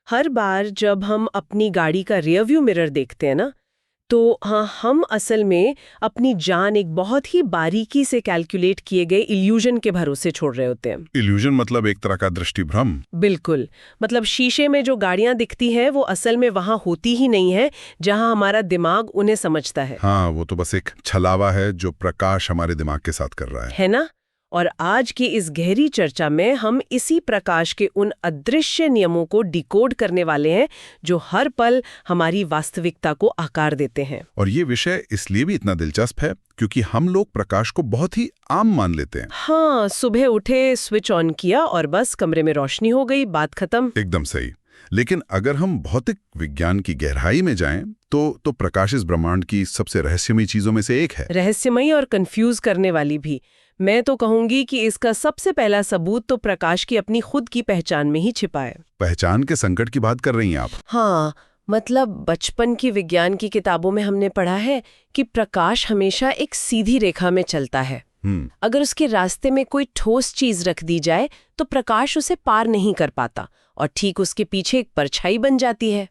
हर बार जब हम अपनी गाड़ी का रियर व्यू मिरर देखते हैं ना, तो हाँ, हम असल में अपनी जान एक बहुत ही बारीकी से कैलकुलेट किए गए इल्यूजन के भरोसे छोड़ रहे होते हैं। इल्यूजन मतलब एक तरह का दृष्टिभ्रम। बिल्कुल। मतलब शीशे में जो गाड़ियां दिखती हैं वो असल में वहां होती ही नहीं है जहां हमारा दिमाग उन्हें समझता है। हाँ, वो तो बस एक छलावा है जो प्रकाश हमारे दिमाग के साथ कर रहा है ना। और आज की इस गहरी चर्चा में हम इसी प्रकाश के उन अदृश्य नियमों को डिकोड करने वाले हैं जो हर पल हमारी वास्तविकता को आकार देते हैं। और ये विषय इसलिए भी इतना दिलचस्प है क्योंकि हम लोग प्रकाश को बहुत ही आम मान लेते हैं। हाँ, सुबह उठे, स्विच ऑन किया और बस कमरे में रोशनी हो गई, बात खत्म। एकदम सही। लेकिन अगर हम भौतिक विज्ञान की गहराई में जाएं तो प्रकाश इस ब्रह्मांड की सबसे रहस्यमयी चीजों में से एक है। रहस्यमयी और कंफ्यूज करने वाली भी। मैं तो कहूंगी कि इसका सबसे पहला सबूत तो प्रकाश की अपनी खुद की पहचान में ही छिपा है। पहचान के संकट की बात कर रही हैं आप? हाँ, मतलब बचपन की विज्ञान की किताबों में हमने पढ़ा है कि प्रकाश हमेशा एक सीधी रेखा में चलता है। अगर उसके रास्ते में कोई ठोस चीज रख दी जाए तो प्रकाश उसे पार नहीं कर पाता और ठीक उसके पीछे एक परछाई बन जाती है।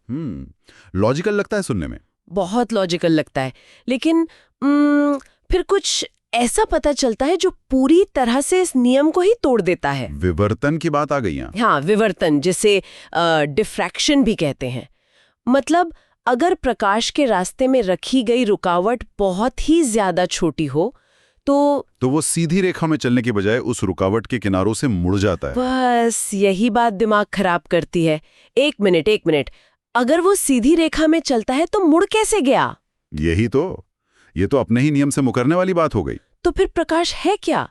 लॉजिकल लगता है सुनने में। बहुत लॉजिकल लगता है, लेकिन फिर कुछ ऐसा पता चलता है जो पूरी तरह से इस नियम को ही तोड़ देता है। विवर्तन की बात आ गई है। हाँ, विवर्तन, जिसे डिफ्रैक्शन भी कहते हैं। मतलब अगर प्रकाश के रास्ते में रखी गई रुकावट बहुत ही ज्यादा छोटी हो तो वो सीधी रेखा में चलने की बजाय उस रुकावट के किनारों से मुड़ जाता है। बस यही बात दिमाग खराब करती है। एक मिनट, अगर वो सीधी रेखा में चलता है तो मुड़ कैसे गया? ये तो अपने ही नियम से मुकरने वाली बात हो गई। तो फिर प्रकाश है क्या?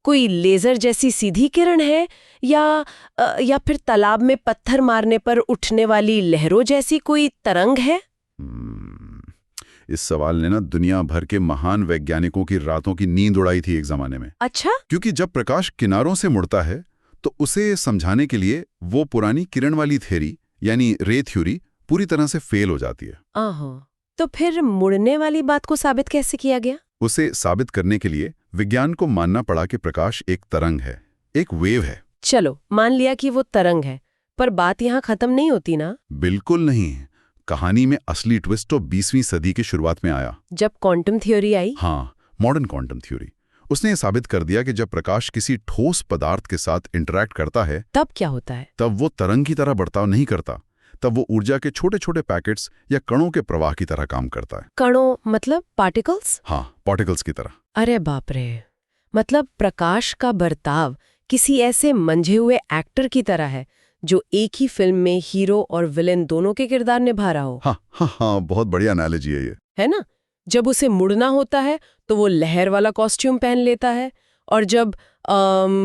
कोई लेजर जैसी सीधी किरण है या फिर तालाब में पत्थर मारने पर उठने वाली लहरों जैसी कोई तरंग है? इस सवाल ने ना दुनिया भर के महान वैज्ञानिकों की रातों की नींद उड़ाई थी एक जमाने में। अच्छा? क्योंकि जब प्रकाश किनारों से मुड़ता है तो उसे समझाने के लिए वो पुरानी किरण वाली थ्योरी यानी रे थ्योरी पूरी तरह से फेल हो जाती है। तो फिर मुड़ने वाली बात को साबित कैसे किया गया? उसे साबित करने के लिए विज्ञान को मानना पड़ा कि प्रकाश एक तरंग है, एक वेव है। चलो, मान लिया कि वो तरंग है, पर बात यहाँ खत्म नहीं होती ना? बिल्कुल नहीं। कहानी में असली ट्विस्ट तो 20वीं सदी की शुरुआत में आया, जब क्वांटम थ्योरी आई। हाँ, मॉडर्न क्वांटम थ्योरी। उसने ये साबित कर दिया कि जब प्रकाश किसी ठोस पदार्थ के साथ इंटरैक्ट करता है तब क्या होता है? तब वो तरंग की तरह बर्ताव नहीं करता। तब वो ऊर्जा के छोटे छोटे पैकेट्स या कणों के प्रवाह की तरह काम करता है। कणों मतलब पार्टिकल्स? हाँ, पार्टिकल्स की तरह। अरे बाप रे! मतलब प्रकाश का बर्ताव किसी ऐसे मंझे हुए एक्टर की तरह है जो एक ही फिल्म में हीरो और विलेन दोनों के किरदार निभा रहा हो। हाँ, बहुत बढ़िया एनालॉजी है ये। है ना? जब उसे मुड़ना होता है तो वो लहर वाला कॉस्ट्यूम पहन लेता है, और जब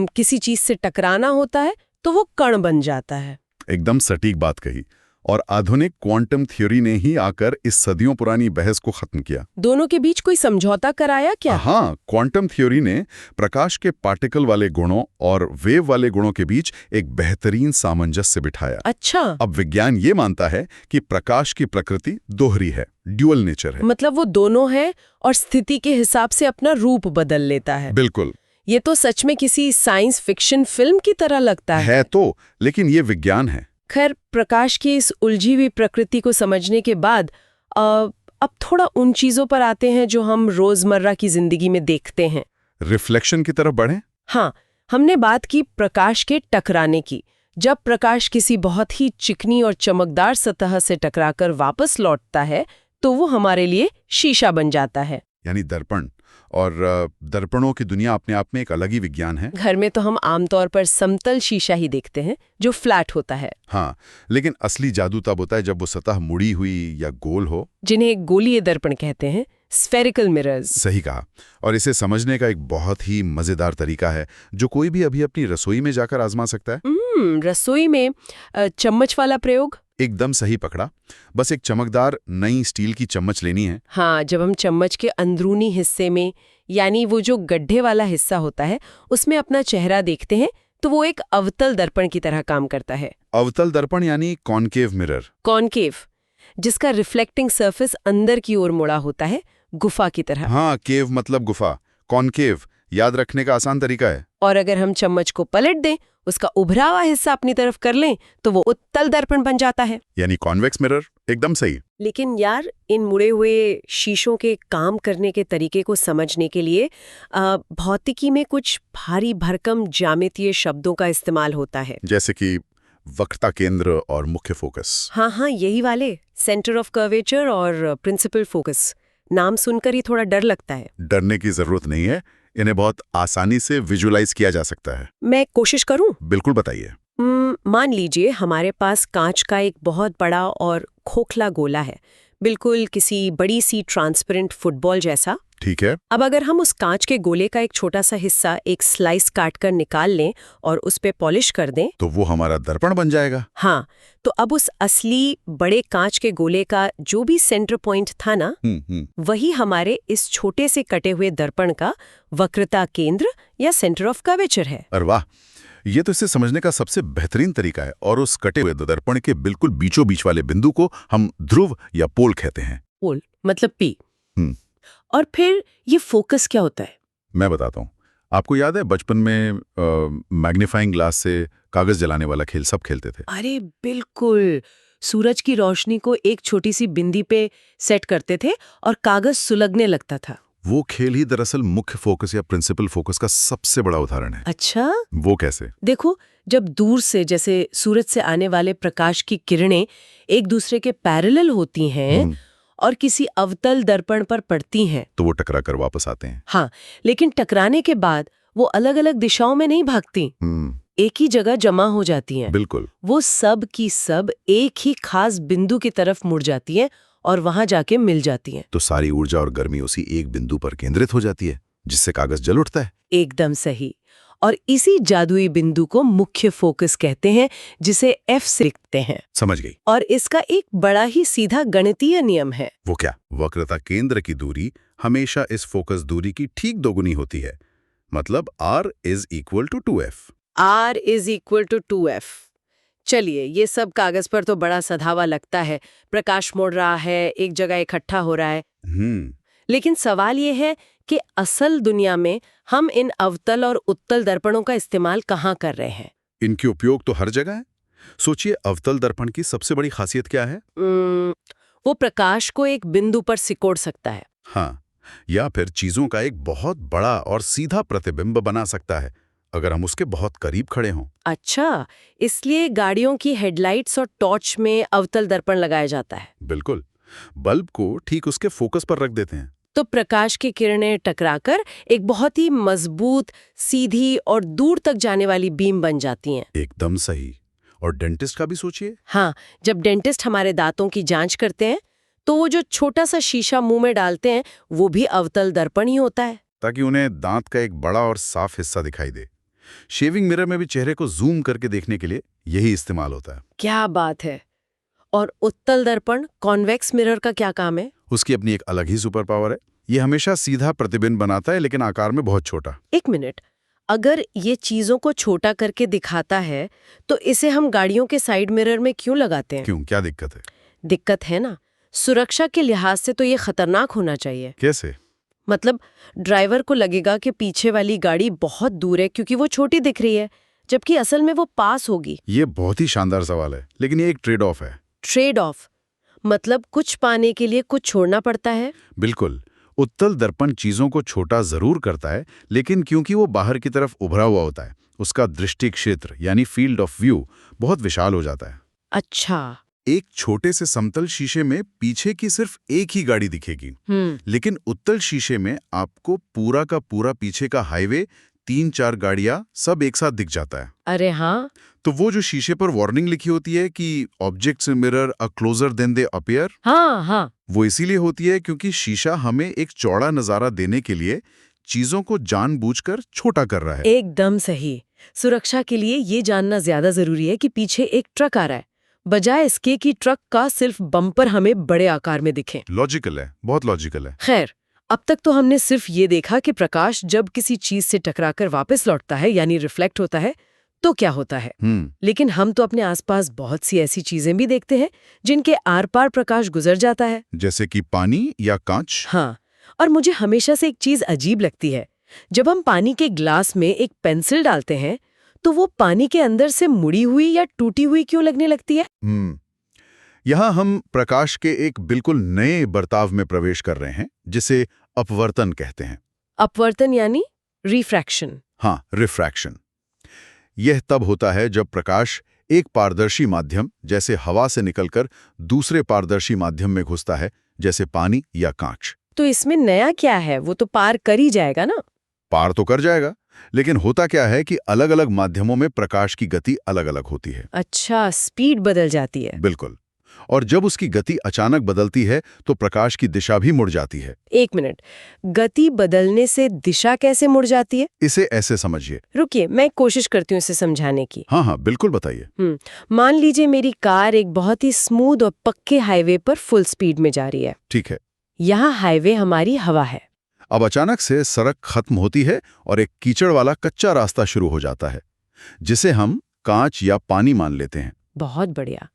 किसी चीज से टकराना होता है तो वो कण बन जाता है। एकदम सटीक बात कही। और आधुनिक क्वांटम थ्योरी ने ही आकर इस सदियों पुरानी बहस को खत्म किया। दोनों के बीच कोई समझौता कराया क्या? हाँ, क्वांटम थ्योरी ने प्रकाश के पार्टिकल वाले गुणों और वेव वाले गुणों के बीच एक बेहतरीन सामंजस्य बिठाया। अच्छा। अब विज्ञान ये मानता है कि प्रकाश की प्रकृति दोहरी है, ड्यूअल नेचर है। मतलब वो दोनों है और स्थिति के हिसाब से अपना रूप बदल लेता है। बिल्कुल। ये तो सच में किसी साइंस फिक्शन फिल्म की तरह लगता है। तो, लेकिन ये विज्ञान है। खैर, प्रकाश की इस उलझी हुई प्रकृति को समझने के बाद अब थोड़ा उन चीजों पर आते हैं जो हम रोजमर्रा की जिंदगी में देखते हैं। रिफ्लेक्शन की तरफ बढ़ें? हाँ, हमने बात की प्रकाश के टकराने की। जब प्रकाश किसी बहुत ही चिकनी और चमकदार सतह से टकराकर वापस लौटता है तो वो हमारे लिए शीशा बन जाता है, यानी दर्पण। और दर्पणों की दुनिया अपने आप में एक अलग ही विज्ञान है। घर में तो हम आमतौर पर समतल शीशा ही देखते हैं जो फ्लैट होता है। हाँ, लेकिन असली जादू तब होता है जब वो सतह मुड़ी हुई या गोल हो, जिन्हें गोलीय दर्पण कहते हैं, स्फेरिकल मिरर्स। सही कहा। और इसे समझने का एक बहुत ही मजेदार तरीका है जो कोई भी अभी अपनी रसोई में जाकर आजमा सकता है। रसोई में चम्मच वाला प्रयोग? एकदम सही पकड़ा। बस एक चमकदार नई स्टील की चम्मच लेनी है। हाँ, जब हम चम्मच के अंदरूनी हिस्से में, यानी वो जो गड्ढे वाला हिस्सा होता है, उसमें अपना चेहरा देखते हैं तो वो एक अवतल दर्पण की तरह काम करता है। अवतल दर्पण यानी कॉनकेव मिरर। कॉनकेव, जिसका रिफ्लेक्टिंग सरफेस अंदर की ओर मुड़ा होता है, गुफा की तरह। हाँ, केव मतलब गुफा, कॉनकेव याद रखने का आसान तरीका है। और अगर हम चम्मच को पलट दें, उसका उभरा हुआ हिस्सा अपनी तरफ कर लें, तो वो उत्तल दर्पण बन जाता है। यानी कॉन्वेक्स मिरर, एकदम सही। लेकिन यार, इन मुड़े हुए शीशों के काम करने के तरीके को समझने के लिए भौतिकी में कुछ भारी भरकम ज्यामितीय शब्दों का इस्तेमाल होता है। जैसे कि वक्रता केंद्र और मुख्य फोकस। हाँ, यही वाले, सेंटर ऑफ कर्वेचर और प्रिंसिपल फोकस। नाम सुनकर ही थोड़ा डर लगता है। डरने की जरूरत नहीं है, इन्हें बहुत आसानी से विजुअलाइज किया जा सकता है। मैं कोशिश करूं? बिल्कुल, बताइए। मान लीजिए हमारे पास कांच का एक बहुत बड़ा और खोखला गोला है, बिल्कुल किसी बड़ी सी ट्रांसपेरेंट फुटबॉल जैसा। ठीक है। अब अगर हम उस कांच के गोले का एक छोटा सा हिस्सा एक स्लाइस काट कर निकाल लें और उस पे पॉलिश कर दें, तो वो हमारा दर्पण बन जाएगा। हाँ, तो अब उस असली बड़े कांच के गोले का जो भी सेंटर पॉइंट था ना, वही हमारे इस छोटे से कटे हुए दर्पण का वक्रता केंद्र या सेंटर ऑफ कर्वेचर है। अरे वाह, ये तो इसे समझने का सबसे बेहतरीन तरीका है। और उस कटे हुए दर्पण के बिल्कुल बीचों बीच वाले बिंदु को हम ध्रुव या पोल कहते हैं। पोल मतलब पी। और फिर ये फोकस क्या होता है? मैं बताता हूँ। आपको याद है बचपन में मैग्नीफाइंग ग्लास से कागज जलाने वाला खेल सब खेलते थे? अरे बिल्कुल, सूरज की रोशनी को एक छोटी सी बिंदी पे सेट करते थे और कागज सुलगने लगता था। वो खेल ही दरअसल मुख्य फोकस या प्रिंसिपल फोकस का सबसे बड़ा उदाहरण है। अच्छा, वो कैसे? देखो, जब दूर से जैसे सूरज से आने वाले प्रकाश की किरणें एक दूसरे के पैरेलल होती हैं और किसी अवतल दर्पण पर पड़ती हैं, तो वो टकरा कर वापस आते हैं। हाँ, लेकिन टकराने के बाद वो अलग अलग दिशाओं में नहीं भागती, एक ही जगह जमा हो जाती हैं। बिल्कुल। वो सब की सब एक ही खास बिंदु की तरफ मुड़ जाती हैं और वहां जाके मिल जाती हैं। तो सारी ऊर्जा और गर्मी उसी एक बिंदु पर केंद्रित हो जाती है, जिससे कागज जल उठता है। एकदम सही। और इसी जादुई बिंदु को मुख्य फोकस कहते हैं, जिसे F से लिखते हैं। समझ गई। और इसका एक बड़ा ही सीधा गणितीय नियम है। वो क्या? वक्रता केंद्र की दूरी हमेशा इस फोकस दूरी की ठीक दोगुनी होती है। मतलब R = 2F। R = 2F। चलिए, ये सब कागज पर तो बड़ा सधावा लगता है, प्रकाश मुड़ रहा है, एक जगह इकट्ठा हो रहा है। लेकिन सवाल ये है कि असल दुनिया में हम इन अवतल और उत्तल दर्पणों का इस्तेमाल कहाँ कर रहे हैं? इनके उपयोग तो हर जगह है। सोचिए, अवतल दर्पण की सबसे बड़ी खासियत क्या है? वो प्रकाश को एक बिंदु पर सिकोड़ सकता है। हाँ, या फिर चीजों का एक बहुत बड़ा और सीधा प्रतिबिंब बना सकता है, अगर हम उसके बहुत करीब खड़े हों। अच्छा, इसलिए गाड़ियों की हेडलाइट्स और टॉर्च में अवतल दर्पण लगाया जाता है। बिल्कुल, बल्ब को ठीक उसके फोकस पर रख देते हैं। तो प्रकाश की किरणें टकराकर एक बहुत ही मजबूत, सीधी और दूर तक जाने वाली बीम बन जाती हैं। एकदम सही। और डेंटिस्ट का भी सोचिए। हाँ, जब डेंटिस्ट हमारे दांतों की जांच करते हैं, तो वो जो छोटा सा शीशा मुंह में डालते हैं, वो भी अवतल दर्पण ही होता है, ताकि उन्हें दांत का एक बड़ा और साफ हिस्सा दिखाई दे। शेविंग मिरर में भी चेहरे को जूम करके देखने के लिए यही इस्तेमाल होता है। क्या बात है। और उत्तल दर्पण, कॉन्वेक्स मिरर का क्या काम है? उसकी अपनी एक अलग ही सुपर पावर है। ये हमेशा सीधा प्रतिबिंब बनाता है, लेकिन आकार में बहुत छोटा। एक मिनट, अगर ये चीजों को छोटा करके दिखाता है, तो इसे हम गाड़ियों के साइड मिरर में क्यों लगाते हैं? क्यों, क्या दिक्कत है? दिक्कत है ना, सुरक्षा के लिहाज से तो ये खतरनाक होना चाहिए। कैसे? मतलब ड्राइवर को लगेगा कि पीछे वाली गाड़ी बहुत दूर है क्योंकि वो छोटी दिख रही है, जबकि असल में वो पास होगी। ये बहुत ही शानदार सवाल है, लेकिन ये एक ट्रेड ऑफ है। ट्रेड ऑफ मतलब कुछ पाने के लिए कुछ छोड़ना पड़ता है? बिल्कुल। उत्तल दर्पण चीजों को छोटा जरूर करता है, लेकिन क्योंकि वो बाहर की तरफ उभरा हुआ होता है, उसका दृष्टि क्षेत्र यानी फील्ड ऑफ व्यू बहुत विशाल हो जाता है। अच्छा। एक छोटे से समतल शीशे में पीछे की सिर्फ एक ही गाड़ी दिखेगी, लेकिन उत्तल शीशे में आपको पूरा का पूरा पीछे का हाईवे, 3-4 गाड़ियां सब एक साथ दिख जाता है। अरे हाँ। तो वो जो शीशे पर वार्निंग लिखी होती है कि objects in mirror are closer than they appear, हाँ, वो इसीलिए होती है क्योंकि शीशा हमें एक चौड़ा नजारा देने के लिए चीजों को जानबूझकर छोटा कर रहा है। एकदम सही। सुरक्षा के लिए ये जानना ज्यादा जरूरी है कि पीछे एक ट्रक आ रहा है, बजाय इसके कि ट्रक का सिर्फ बम्पर हमें बड़े आकार में दिखे। लॉजिकल है, बहुत लॉजिकल है। खैर, अब तक तो हमने सिर्फ ये देखा कि प्रकाश जब किसी चीज से टकराकर वापस लौटता है, यानी रिफ्लेक्ट होता है, तो क्या होता है। लेकिन हम तो अपने आसपास बहुत सी ऐसी चीजें भी देखते हैं जिनके आर पार प्रकाश गुजर जाता है, जैसे कि पानी या कांच। हाँ, और मुझे हमेशा से एक चीज अजीब लगती है, जब हम पानी के ग्लास में एक पेंसिल डालते हैं तो वो पानी के अंदर से मुड़ी हुई या टूटी हुई क्यों लगने लगती है? यहाँ हम प्रकाश के एक बिल्कुल नए बर्ताव में प्रवेश कर रहे हैं जिसे अपवर्तन कहते हैं। अपवर्तन यानी रिफ्रैक्शन। हाँ, रिफ्रैक्शन। यह तब होता है जब प्रकाश एक पारदर्शी माध्यम जैसे हवा से निकलकर दूसरे पारदर्शी माध्यम में घुसता है, जैसे पानी या कांच। तो इसमें नया क्या है? वो तो पार कर ही जाएगा ना। पार तो कर जाएगा, लेकिन होता क्या है कि अलग अलग माध्यमों में प्रकाश की गति अलग अलग होती है। अच्छा, स्पीड बदल जाती है। बिल्कुल। और जब उसकी गति अचानक बदलती है तो प्रकाश की दिशा भी मुड़ जाती है। एक मिनट, गति बदलने से दिशा कैसे मुड़ जाती है? इसे ऐसे समझिए। रुकिए, मैं कोशिश करती हूँ इसे समझाने की। हाँ, बिल्कुल बताइए। मान लीजिए मेरी कार एक बहुत ही स्मूथ और पक्के हाईवे पर फुल स्पीड में जा रही है। ठीक है। यहाँ हाईवे हमारी हवा है। अब अचानक से सड़क खत्म होती है और एक कीचड़ वाला कच्चा रास्ता शुरू हो जाता है, जिसे हम कांच या पानी मान लेते हैं। बहुत बढ़िया।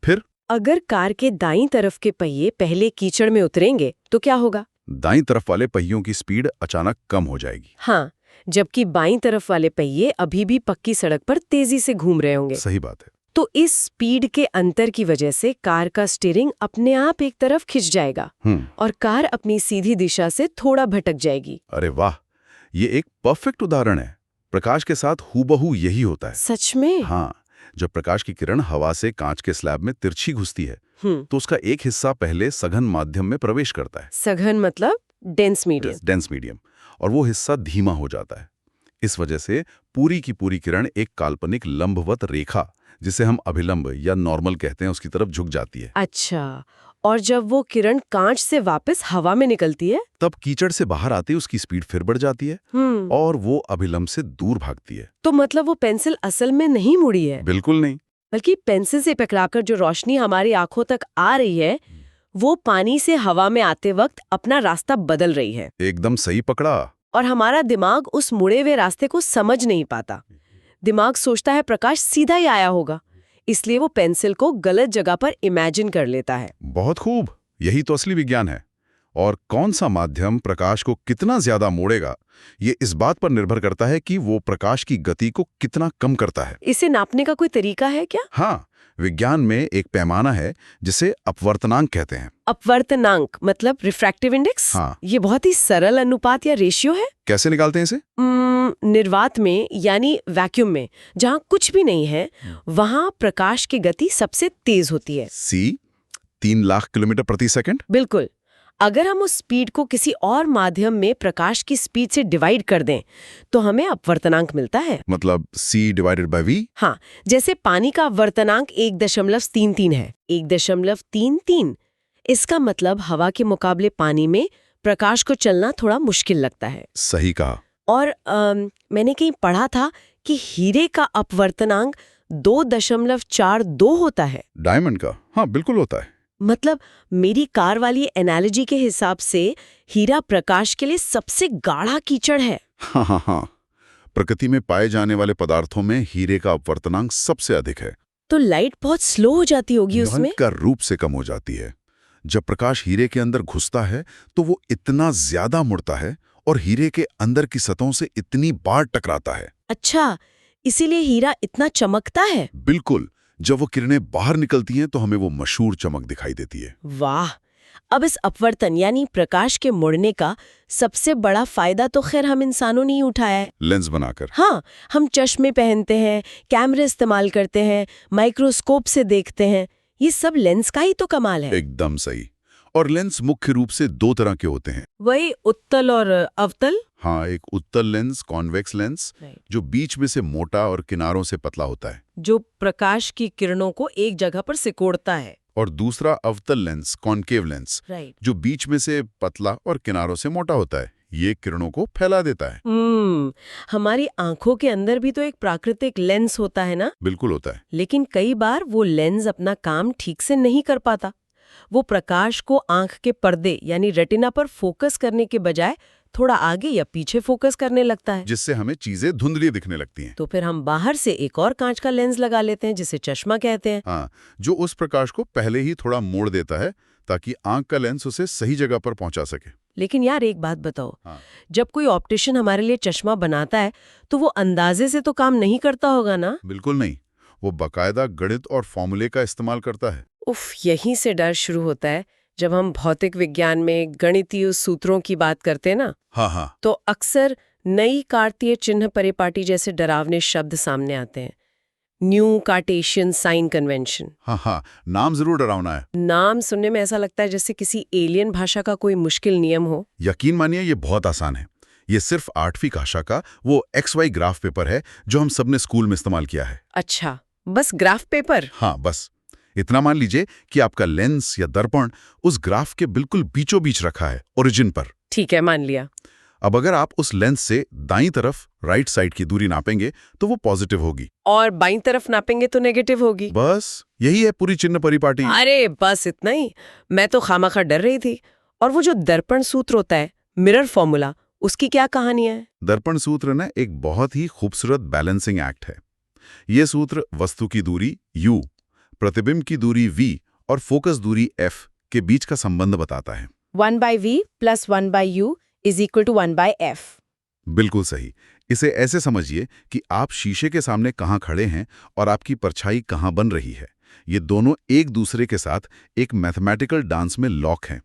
फिर अगर कार के दाईं तरफ के पहिए पहले कीचड़ में उतरेंगे तो क्या होगा? दाईं तरफ वाले पहियों की स्पीड अचानक कम हो जाएगी। हाँ, जबकि बाईं तरफ वाले पहिए अभी भी पक्की सड़क पर तेजी से घूम रहे होंगे। सही बात है। तो इस स्पीड के अंतर की वजह से कार का स्टीयरिंग अपने आप एक तरफ खिंच जाएगा और कार अपनी सीधी दिशा से थोड़ा भटक जाएगी। अरे वाह, ये एक परफेक्ट उदाहरण है। प्रकाश के साथ हूबहू यही होता है। सच में? हाँ, जब प्रकाश की किरण हवा से कांच के स्लैब में तिरछी घुसती है तो उसका एक हिस्सा पहले सघन माध्यम में प्रवेश करता है। सघन मतलब डेंस मीडियम। Dense medium. और वो हिस्सा धीमा हो जाता है। इस वजह से पूरी की पूरी किरण एक काल्पनिक लंबवत रेखा, जिसे हम अभिलंब या नॉर्मल कहते हैं, उसकी तरफ झुक जाती है। अच्छा, और जब वो किरण कांच से वापस हवा में निकलती है तब कीचड़ से बाहर आते उसकी स्पीड फिर बढ़ जाती है और वो अभिलंब से दूर भागती है। तो मतलब वो पेंसिल असल में नहीं मुड़ी है? बिल्कुल नहीं, बल्कि पेंसिल से टकराकर जो रोशनी हमारी आंखों तक आ रही है वो पानी से हवा में आते वक्त अपना रास्ता बदल रही है। एकदम सही पकड़ा। और हमारा दिमाग उस मुड़े हुए रास्ते को समझ नहीं पाता। दिमाग सोचता है प्रकाश सीधा ही आया होगा, इसलिए वो पेंसिल को गलत जगह पर इमेजिन कर लेता है। बहुत खूब, यही तो असली विज्ञान है। और कौन सा माध्यम प्रकाश को कितना ज्यादा मोड़ेगा, ये इस बात पर निर्भर करता है कि वो प्रकाश की गति को कितना कम करता है। इसे नापने का कोई तरीका है क्या? हाँ, विज्ञान में एक पैमाना है जिसे अपवर्तनांक कहते हैं। अपवर्तनांक मतलब रिफ्रैक्टिव इंडेक्स? हाँ। ये बहुत ही सरल अनुपात या रेशियो है। कैसे निकालते हैं इसे? निर्वात में यानी वैक्यूम में, जहाँ कुछ भी नहीं है, वहाँ प्रकाश की गति सबसे तेज होती है। C 3 लाख किलोमीटर प्रति सेकंड। बिल्कुल। अगर हम उस स्पीड को किसी और माध्यम में प्रकाश की स्पीड से डिवाइड कर दें तो हमें अपवर्तनांक मिलता है। मतलब C/V? हाँ, जैसे पानी का अपवर्तनांक 1.33 है। 1.33। इसका मतलब हवा के मुकाबले पानी में प्रकाश को चलना थोड़ा मुश्किल लगता है। सही कहा। और मैंने कहीं पढ़ा था कि हीरे का अपवर्तनांक 2.42 होता है। डायमंड का? हाँ, बिल्कुल होता है। मतलब मेरी कार वाली एनालॉजी के हिसाब से हीरा प्रकाश के लिए सबसे गाढ़ा कीचड़ है। हाँ। प्रकृति में पाए जाने वाले पदार्थों में हीरे का अपवर्तनांक सबसे अधिक है। तो लाइट बहुत स्लो हो जाती होगी उसमें? भयंकर रूप से कम हो जाती है। जब प्रकाश हीरे के अंदर घुसता है तो वो इतना ज्यादा मुड़ता है और हीरे के अंदर की सतहों से इतनी बार टकराता है। अच्छा, इसीलिए हीरा इतना चमकता है? बिल्कुल। जब वो किरणें बाहर निकलती हैं तो हमें वो मशहूर चमक दिखाई देती है। वाह! अब इस अपवर्तन यानी प्रकाश के मुड़ने का सबसे बड़ा फायदा तो खैर हम इंसानों ने ही उठाया है। लेंस बनाकर। हाँ, हम चश्मे पहनते हैं, कैमरे इस्तेमाल करते हैं, माइक्रोस्कोप से देखते हैं। ये सब लेंस का ही तो कमाल है। एकदम सही। और लेंस मुख्य रूप से 2 तरह के होते हैं। वही उत्तल और अवतल? हाँ, एक उत्तल लेंस, कॉन्वेक्स लेंस, जो बीच में से मोटा और किनारों से पतला होता है, जो प्रकाश की किरणों को एक जगह पर सिकोड़ता है। और दूसरा अवतल लेंस, कॉन्केव लेंस, जो बीच में से पतला और किनारों से मोटा होता है। ये किरणों को फैला देता है। हमारी आंखों के अंदर भी तो एक प्राकृतिक लेंस होता है ना? बिल्कुल होता है। लेकिन कई बार वो लेंस अपना काम ठीक से नहीं कर पाता। वो प्रकाश को आंख के पर्दे यानी रेटिना पर फोकस करने के बजाय थोड़ा आगे या पीछे फोकस करने लगता है, जिससे हमें चीजें धुंधली दिखने लगती हैं। तो फिर हम बाहर से एक और कांच का लेंस लगा लेते हैं जिसे चश्मा कहते हैं। हाँ, जो उस प्रकाश को पहले ही थोड़ा मोड़ देता है ताकि आंख का लेंस उसे सही जगह पर पहुंचा सके। लेकिन यार एक बात बताओ, हाँ। जब कोई ऑप्टिशियन हमारे लिए चश्मा बनाता है तो वो अंदाजे से तो काम नहीं करता होगा ना? बिल्कुल नहीं, वो बाकायदा गणित और फॉर्मूले का इस्तेमाल करता है। उफ, यहीं से डर शुरू होता है। जब हम भौतिक विज्ञान में गणितीय सूत्रों की बात करते हैं ना, हाँ, तो अक्सर नई कार्तीय चिन्ह परिपाटी जैसे डरावने शब्द सामने आते हैं। New Cartesian sign convention. हाँ, नाम जरूर डरावना है। नाम सुनने में ऐसा लगता है जैसे किसी एलियन भाषा का कोई मुश्किल नियम हो। यकीन मानिए ये बहुत आसान है। ये सिर्फ 8वीं कक्षा का वो XY ग्राफ पेपर है जो हम सबने स्कूल में इस्तेमाल किया है। अच्छा, बस ग्राफ पेपर? हाँ, बस इतना मान लीजिए कि आपका लेंस या दर्पण उस ग्राफ के बिल्कुल बीचों बीच रखा है, ओरिजिन पर। ठीक है, मान लिया। अब अगर आप उस लेंस से दाईं तरफ राइट साइड की दूरी नापेंगे तो वो पॉजिटिव होगी, और बाईं तरफ नापेंगे तो नेगेटिव होगी। बस यही है पूरी चिन्ह परिपाटी। अरे बस इतना ही? मैं तो खामखा डर रही थी। और वो जो दर्पण सूत्र होता है, मिरर फॉर्मूला, उसकी क्या कहानी है? दर्पण सूत्र ना एक बहुत ही खूबसूरत बैलेंसिंग एक्ट है। ये सूत्र वस्तु की दूरी u, प्रतिबिंब की दूरी v और फोकस दूरी f के बीच का संबंध बताता है। 1/v + 1/u = 1/f। बिल्कुल सही। इसे ऐसे समझिए कि आप शीशे के सामने कहाँ खड़े हैं और आपकी परछाई कहाँ बन रही है। ये दोनों एक दूसरे के साथ एक मैथमेटिकल डांस में लॉक हैं।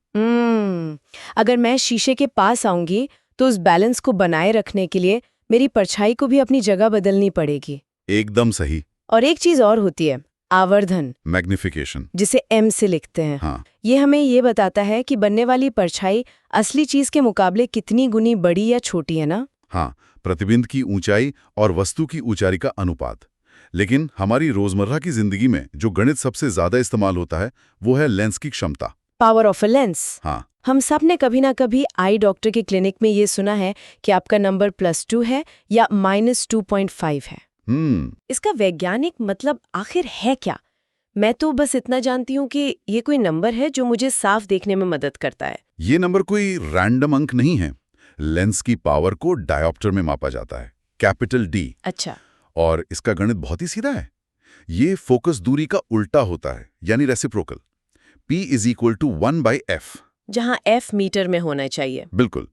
अगर मैं शीशे के पास आऊंगी तो उस बैलेंस को बनाए रखने के लिए मेरी परछाई को भी अपनी जगह बदलनी पड़ेगी। एकदम सही। और एक चीज और होती है, आवर्धन, मैग्निफिकेशन, जिसे m से लिखते हैं। हाँ। ये हमें ये बताता है कि बनने वाली परछाई असली चीज के मुकाबले कितनी गुनी बड़ी या छोटी है ना? हाँ, प्रतिबिंब की ऊंचाई और वस्तु की ऊंचाई का अनुपात। लेकिन हमारी रोजमर्रा की जिंदगी में जो गणित सबसे ज्यादा इस्तेमाल होता है वो है लेंस की क्षमता, पावर ऑफ अ लेंस। हाँ। हम सब ने कभी ना कभी आई डॉक्टर के क्लिनिक में ये सुना है कि आपका नंबर +2 है या -2.5 है। इसका वैज्ञानिक मतलब आखिर है क्या? मैं तो बस इतना जानती हूँ कि ये कोई नंबर है जो मुझे साफ देखने में मदद करता है। ये नंबर कोई रैंडम अंक नहीं है। लेंस की पावर को डायोप्टर में मापा जाता है, कैपिटल D। अच्छा। और इसका गणित बहुत ही सीधा है। ये फोकस दूरी का उल्टा होता है, यानी रेसिप्रोकल। P = 1/f, जहाँ f मीटर में होना चाहिए। बिल्कुल।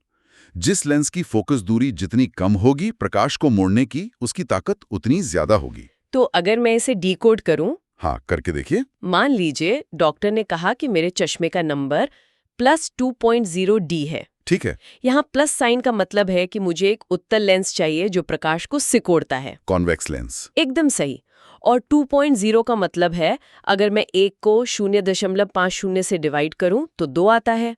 जिस लेंस की फोकस दूरी जितनी कम होगी, प्रकाश को मोड़ने की उसकी ताकत उतनी ज्यादा होगी। तो अगर मैं इसे डिकोड करूं? हाँ, करके देखिए। मान लीजिए डॉक्टर ने कहा कि मेरे चश्मे का नंबर +2.0D है। ठीक है। यहाँ प्लस साइन का मतलब है कि मुझे एक उत्तल लेंस चाहिए जो प्रकाश को सिकोड़ता है। Convex lens. एकदम सही। और 2.0 का मतलब है अगर मैं 1 को 0.50 से डिवाइड करूं तो 2 आता है।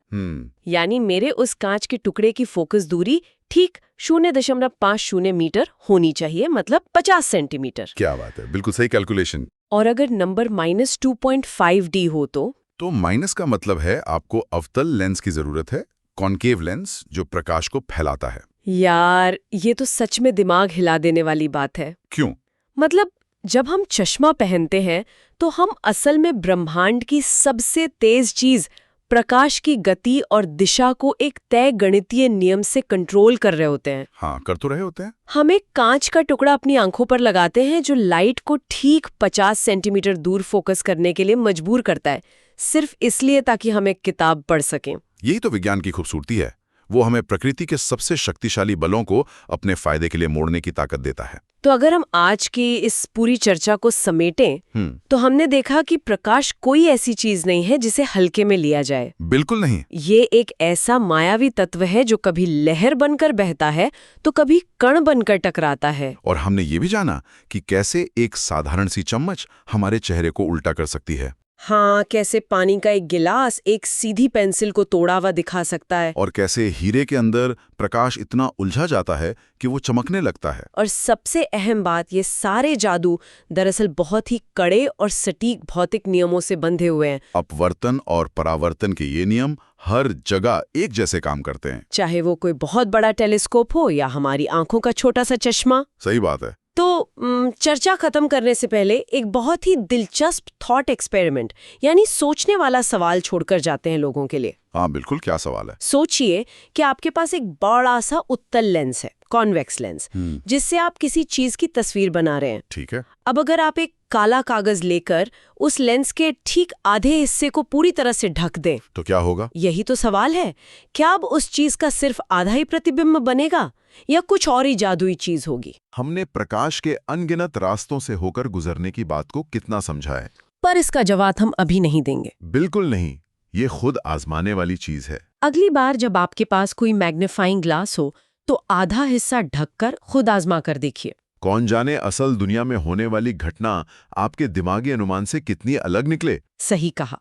यानी मेरे उस कांच के टुकड़े की फोकस दूरी ठीक 0.50 मीटर होनी चाहिए, मतलब 50 सेंटीमीटर। क्या बात है, बिल्कुल सही कैलकुलेशन। और अगर नंबर -2.5D हो तो माइनस का मतलब है आपको अवतल लेंस की जरूरत है, कॉन्केव लेंस जो प्रकाश को फैलाता है। यार ये तो सच में दिमाग हिला देने वाली बात है। क्यों? मतलब जब हम चश्मा पहनते हैं तो हम असल में ब्रह्मांड की सबसे तेज चीज प्रकाश की गति और दिशा को एक तय गणितीय नियम से कंट्रोल कर रहे होते हैं। हाँ, कर तो रहे होते हैं। हम एक कांच का टुकड़ा अपनी आंखों पर लगाते हैं जो लाइट को ठीक 50 सेंटीमीटर दूर फोकस करने के लिए मजबूर करता है, सिर्फ इसलिए ताकि हम एक किताब पढ़ सकें। यही तो विज्ञान की खूबसूरती है। वो हमें प्रकृति के सबसे शक्तिशाली बलों को अपने फायदे के लिए मोड़ने की ताकत देता है। तो अगर हम आज की इस पूरी चर्चा को समेटें तो हमने देखा कि प्रकाश कोई ऐसी चीज नहीं है जिसे हल्के में लिया जाए। बिल्कुल नहीं। ये एक ऐसा मायावी तत्व है जो कभी लहर बनकर बहता है तो कभी कण बनकर टकराता है। और हमने ये भी जाना कि कैसे एक साधारण सी चम्मच हमारे चेहरे को उल्टा कर सकती है। हाँ, कैसे पानी का एक गिलास एक सीधी पेंसिल को तोड़ा हुआ दिखा सकता है। और कैसे हीरे के अंदर प्रकाश इतना उलझा जाता है कि वो चमकने लगता है। और सबसे अहम बात, ये सारे जादू दरअसल बहुत ही कड़े और सटीक भौतिक नियमों से बंधे हुए हैं। अपवर्तन और परावर्तन के ये नियम हर जगह एक जैसे काम करते हैं, चाहे वो कोई बहुत बड़ा टेलीस्कोप हो या हमारी आंखों का छोटा सा चश्मा। सही बात है। तो चर्चा खत्म करने से पहले एक बहुत ही दिलचस्प थॉट एक्सपेरिमेंट यानी सोचने वाला सवाल छोड़कर जाते हैं लोगों के लिए। हाँ बिल्कुल, क्या सवाल है। सोचिए कि आपके पास एक बड़ा सा उत्तल लेंस है, कॉन्वेक्स लेंस, जिससे आप किसी चीज की तस्वीर बना रहे हैं। ठीक है। अब अगर आप एक काला कागज लेकर उस लेंस के ठीक आधे हिस्से को पूरी तरह से ढक दें, तो क्या होगा? यही तो सवाल है। क्या अब उस चीज का सिर्फ आधा ही प्रतिबिंब बनेगा या कुछ और ही जादुई चीज होगी? हमने प्रकाश के अनगिनत रास्तों से होकर गुजरने की बात को कितना समझा है, पर इसका जवाब हम अभी नहीं देंगे। बिल्कुल नहीं, ये खुद आजमाने वाली चीज है। अगली बार जब आपके पास कोई मैग्नीफाइंग ग्लास हो तो आधा हिस्सा ढककर खुद आजमा कर देखिए। कौन जाने असल दुनिया में होने वाली घटना आपके दिमागी अनुमान से कितनी अलग निकले। सही कहा।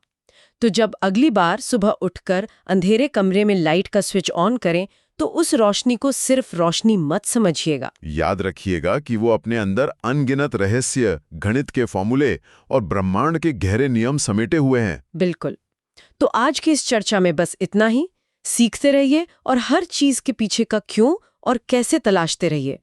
तो जब अगली बार सुबह उठकर अंधेरे कमरे में लाइट का स्विच ऑन करें तो उस रोशनी को सिर्फ रोशनी मत समझिएगा। याद रखिएगा कि वो अपने अंदर अनगिनत रहस्य, गणित के फॉर्मूले और ब्रह्मांड के गहरे नियम समेटे हुए हैं। बिल्कुल। तो आज की इस चर्चा में बस इतना ही। सीखते रहिए और हर चीज के पीछे का क्यों और कैसे तलाशते रहिए।